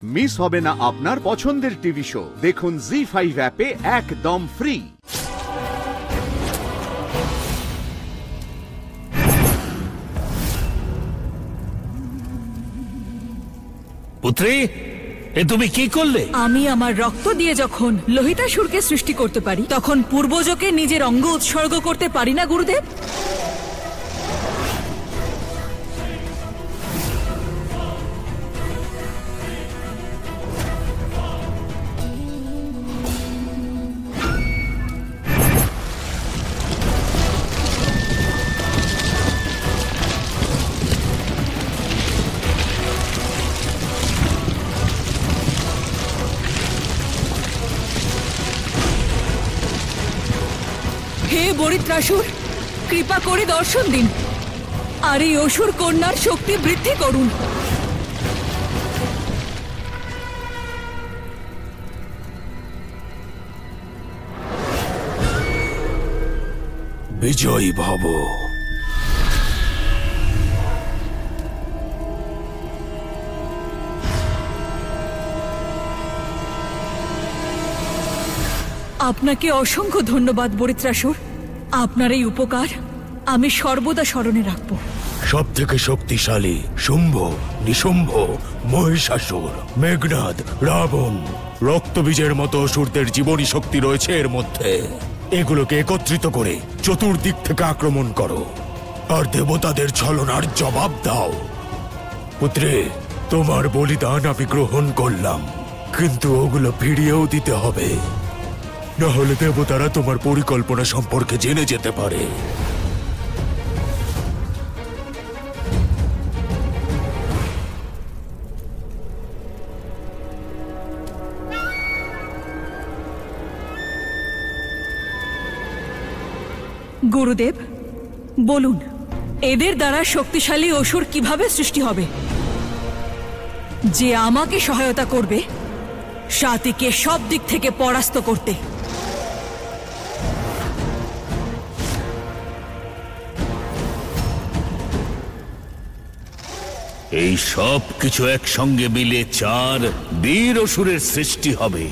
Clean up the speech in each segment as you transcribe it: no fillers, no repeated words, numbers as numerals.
Miss হবে না আপনার পছন্দের টিভি শো। দেখুন জি5 অ্যাপে একদম ফ্রি। পুত্রী, এ তুমি কি করলে? আমি আমার রক্ত দিয়ে যখন লোহিতাসুরকে সৃষ্টি করতে পারি, তখন পূর্বজকে নিজের অঙ্গ উৎসর্গ করতে পারি না গুরুদেব? হে বরিত্রাসুর, কৃপা করে দর্শন দিন আর এই অসুর কন্যার শক্তি বৃদ্ধি করুন। বিজয়ী ভব। আপনাকে অসংখ্য ধন্যবাদ বরিত্রাসুর। আপনার এই উপকার আমি সর্বদা স্মরণে রাখব। সব থেকে শক্তিশালী শুম্ভ, নিশুম্ভ, মহিষাসুর, মেঘনাদ, রাবণ, রক্তবীজের মতো অসুরদের জীবনী শক্তি রয়েছে এর মধ্যে। এগুলোকে একত্রিত করে চতুর্দিক থেকে আক্রমণ করো আর দেবতাদের ছলনার জবাব দাও। পুত্রে, তোমার বলিদান আমি গ্রহণ করলাম, কিন্তু ওগুলো ফিরিয়েও দিতে হবে, না হলে দেবতারা তোমার পরিকল্পনা সম্পর্কে জেনে যেতে পারে। গুরুদেব, বলুন, এদের দ্বারা শক্তিশালী অসুর কিভাবে সৃষ্টি হবে, যে আমাকে সহায়তা করবে সাতিকে সব দিক থেকে পরাস্ত করতে? এই সব কিছু একসঙ্গে মিলে 4 বীর অসুরের সৃষ্টি হবে।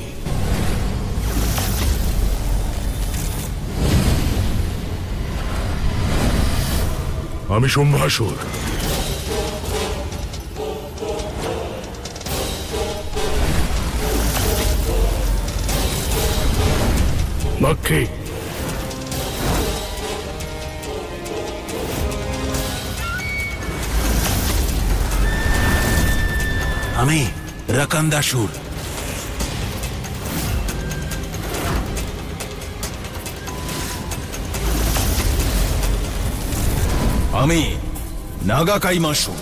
আমি শুম্ভাসুর। মক্ষী, আমি রাকান্দাসুর। আমি নাগাকাইমাসু।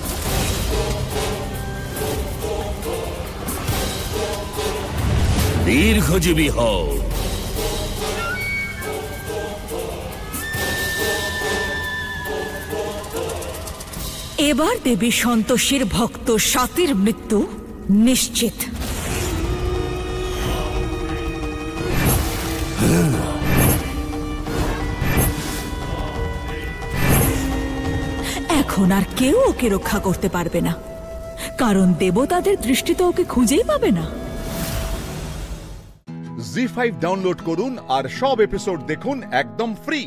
দীর্ঘজীবী হও। এবার দেবী সন্তোষীর ভক্ত সাতির মৃত্যু নিশ্চিত। এখন আর কেউ ওকে রক্ষা করতে পারবে না, কারণ দেবতাদের দৃষ্টি তো ওকে খুঁজেই পাবে না। জি5 ডাউনলোড করুন আর সব এপিসোড দেখুন একদম ফ্রি।